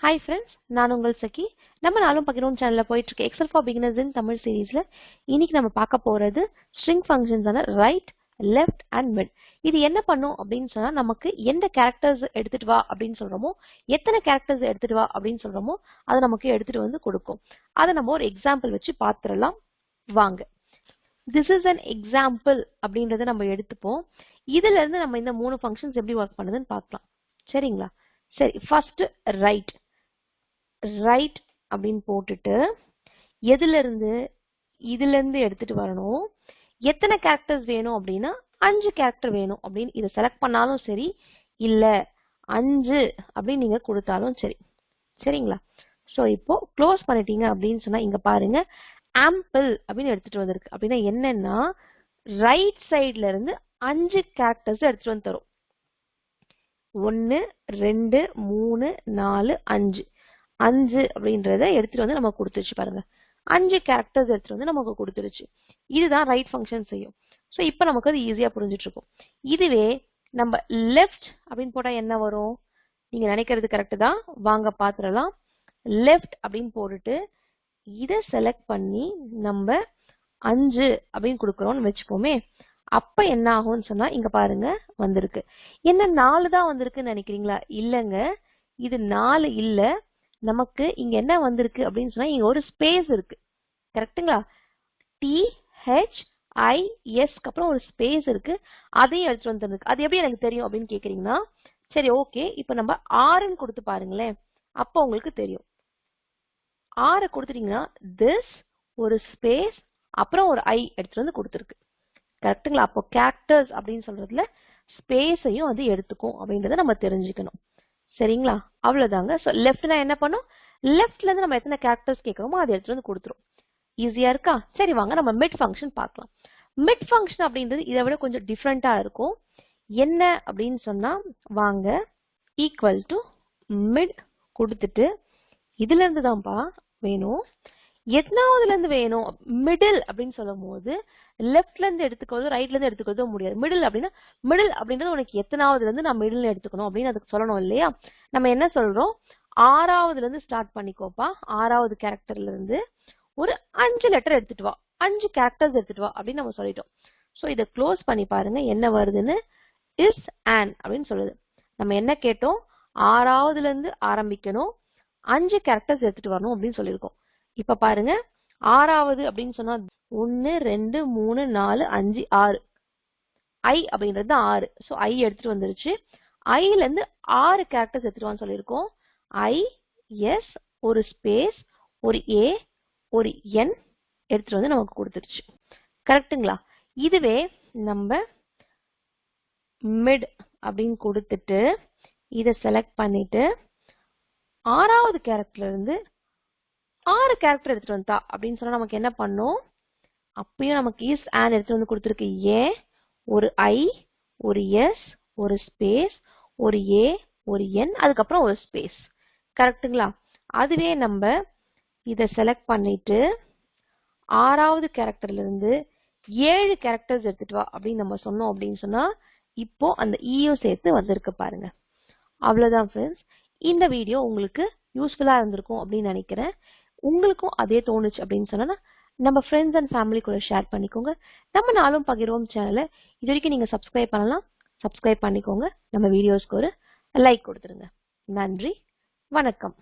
Hi friends, நான் உங்கள் சகி. நம்ம நாளும் பகிர்வோம் சேனல்ல போயிட்டு இருக்க Excel for beginners in Tamil சீரீஸ்ல இன்னைக்கு நம்ம பார்க்க போறது ஸ்ட்ரிங் ஃபங்க்ஷன்ஸான ரைட், லெஃப்ட் அண்ட் மிட். இது என்ன பண்ணும் அப்படின்னு சொன்னா நமக்கு எந்த கேரக்டர்ஸ் எடுத்துட்டு வா அப்படின்னு சொல்றோமோ, எத்தனை கேரக்டர்ஸ் எடுத்துட்டு வா அப்படின்னு சொல்றோமோ அதை நமக்கு எடுத்துட்டு வந்து கொடுக்கும். அதை நம்ம ஒரு எக்ஸாம்பிள் வச்சு பார்த்துடலாம் வாங்க. This is an example அப்படின்றத நம்ம எடுத்துப்போம். இதுல இருந்து நம்ம இந்த மூணு ஃபங்க்ஷன்ஸ் எப்படி ஒர்க் பண்ணுதுன்னு பார்க்கலாம். சரிங்களா? சரி, ஃபர்ஸ்ட் ரைட் அப்படின்னு போட்டுட்டு இதுல இருந்து எடுத்துட்டு வரணும். எத்தனை கேரக்டர்ஸ் வேணும் அப்படின்னா 5 கேரக்டர் வேணும் அப்படின்னு இதை செலக்ட் பண்ணாலும் சரி, இல்ல 5 அப்படின்னு நீங்க கொடுத்தாலும் சரி. சரிங்களா? சோ இப்போ க்ளோஸ் பண்ணிட்டீங்க அப்படின்னு சொன்னா இங்க பாருங்க ஆம்பிள் அப்படின்னு எடுத்துட்டு வந்திருக்கு. அப்படின்னா என்னன்னா ரைட் சைட்ல இருந்து 5 கேரக்டர்ஸ் எடுத்துட்டு வந்து தரும். 1 2 3 4 5 5 அப்படின்றத எடுத்துட்டு வந்து நமக்கு கொடுத்துருச்சு பாருங்க. 5 கேரக்டர்ஸ் எடுத்துட்டு வந்து நமக்கு கொடுத்துருச்சு. இதுதான் ரைட் ஃபங்க்ஷன் செய்யும். சோ இப்போ நமக்கு அது ஈஸியா புரிஞ்சிட்டு இருக்கும். இதுவே நம்ம லெஃப்ட் அப்படின்னு போட்டா என்ன வரும்? நீங்க நினைக்கிறது கரெக்ட் தான், வாங்க பாத்துறலாம். லெஃப்ட் அப்படின்னு போட்டுட்டு இதை செலக்ட் பண்ணி நம்ம 5 அப்படின்னு கொடுக்குறோம்னு வச்சுப்போமே. அப்ப என்ன ஆகும்னு சொன்னா இங்க பாருங்க வந்திருக்கு. என்ன 4 தான் வந்திருக்குன்னு நினைக்கிறீங்களா? இல்லங்க, இது 4 இல்ல. நமக்கு இங்க என்ன வந்திருக்கு அப்படின்னு சொன்னா இங்க ஒரு ஸ்பேஸ் இருக்கு. கரெக்ட்டுங்களா? THIS அப்புறம் ஒரு ஸ்பேஸ் இருக்கு. அதையும் எடுத்துட்டு வந்துருக்கு. அது எப்படி எனக்கு தெரியும் அப்படின்னு கேக்குறீங்கன்னா, சரி ஓகே, இப்ப நம்ம 6ன்னு கொடுத்து பாருங்களேன். அப்ப உங்களுக்கு தெரியும். 6 கொடுத்துட்டீங்கன்னா திஸ் ஒரு ஸ்பேஸ் அப்புறம் ஒரு I எடுத்துட்டு வந்து கொடுத்துருக்கு. கரெக்ட்டுங்களா? அப்போ கேரக்டர்ஸ் அப்படின்னு சொல்றதுல ஸ்பேஸையும் அது எடுத்துக்கும் அப்படின்றத நம்ம தெரிஞ்சுக்கணும். சரிங்களா? அவ்வளவுதாங்க. சோ லெஃப்ட்னா என்ன பண்ணும்? லெஃப்ட்ல இருந்து நம்ம எத்தனை கேரக்டர்ஸ் கேட்கறோமோ அதை எடுத்துட்டு வந்து கொடுத்துரும். ஈஸியா இருக்கா? சரி வாங்க நம்ம மிட் ஃபங்க்ஷன் பார்க்கலாம். மிட் ஃபங்க்ஷன் அப்படின்றது இதை விட கொஞ்சம் டிஃப்ரெண்டா இருக்கும். என்ன அப்படின்னு சொன்னா வாங்க ஈக்குவல் டு மிட் கொடுத்துட்டு இதுல இருந்து தான்ப்பா வேணும். எத்தனாவதுல இருந்து வேணும்? மிடில் அப்படின்னு சொல்லும் போது லெஃப்ட்ல இருந்து எடுத்துக்கோதோ ரைட்ல இருந்து எடுத்துக்கோதோ முடியாது. மிடில் அப்படின்னா மிடில் அப்படின்றது உனக்கு எத்தனாவதுல இருந்து நான் மிடில் எடுத்துக்கணும் அப்படின்னு அதுக்கு சொல்லணும் இல்லையா? நம்ம என்ன சொல்றோம்? 6வதுல இருந்து ஸ்டார்ட் பண்ணிக்கோப்பா. 6வது கேரக்டர்ல இருந்து ஒரு 5 லெட்டர் எடுத்துட்டு வா, 5 கேரக்டர்ஸ் எடுத்துட்டு வா அப்படின்னு நம்ம சொல்லிட்டோம். சோ இதை க்ளோஸ் பண்ணி பாருங்க என்ன வருதுன்னு. இஸ் அண்ட் அப்படின்னு சொல்லுது. நம்ம என்ன கேட்டோம்? 6வதுல இருந்து ஆரம்பிக்கணும், 5 கேரக்டர்ஸ் எடுத்துட்டு வரணும் அப்படின்னு சொல்லியிருக்கோம். இப்ப பாருங்க 6வது அப்படின்னு சொன்னா 1 2 3 4 5 6 I அப்படின்றது 6. சோ I எடுத்துட்டு வந்துருச்சு. Iல இருந்து 6 கேரக்டர்ஸ் எடுத்துட்டு வான்னு சொல்லியிருக்கோம். IS ஒரு ஸ்பேஸ் ஒரு A ஒரு N எடுத்துட்டு வந்து நமக்கு கொடுத்துருச்சு. கரெக்ட்டுங்களா? இதுவே நம்ம மிட் அப்படின்னு கொடுத்துட்டு இதை செலக்ட் பண்ணிட்டு 6வது கேரக்டர்ல இருந்து 6 கேரக்டர் எடுத்துட்டு வந்தா அப்படின்னு சொன்னா நமக்கு என்ன பண்ணும்? அப்பயும் நமக்கு இஸ் அண்ட் எடுத்துட்டு வந்து கொடுத்துருக்கு. ஏன் ஒரு I ஒரு S ஒரு ஸ்பேஸ் ஒரு A ஒரு N அதுக்கப்புறம் ஒரு ஸ்பேஸ். கரெக்ட்டுங்களா? அதுவே நம்ம இதை செலக்ட் பண்ணிட்டு 6வது கேரக்டர்ல இருந்து 7 கேரக்டர்ஸ் எடுத்துட்டு வா அப்படின்னு நம்ம சொன்னோம் அப்படின்னு சொன்னா இப்போ அந்த ஈயும் சேர்த்து வந்திருக்கு பாருங்க. அவ்வளவுதான் ஃப்ரெண்ட்ஸ். இந்த வீடியோ உங்களுக்கு யூஸ்ஃபுல்லா இருந்திருக்கும் அப்படின்னு நினைக்கிறேன். உங்களுக்கும் அதே தோணுச்சு அப்படின்னு சொன்னா நம்ம ஃப்ரெண்ட்ஸ் அண்ட் ஃபேமிலி கூட ஷேர் பண்ணிக்கோங்க. நம்ம நாளும் பகிர்வோம் சேனலை இது வரைக்கும் நீங்க சப்ஸ்கிரைப் பண்ணலாம், சப்ஸ்கிரைப் பண்ணிக்கோங்க. நம்ம வீடியோஸ்க்கு ஒரு லைக் கொடுத்துருங்க. நன்றி, வணக்கம்.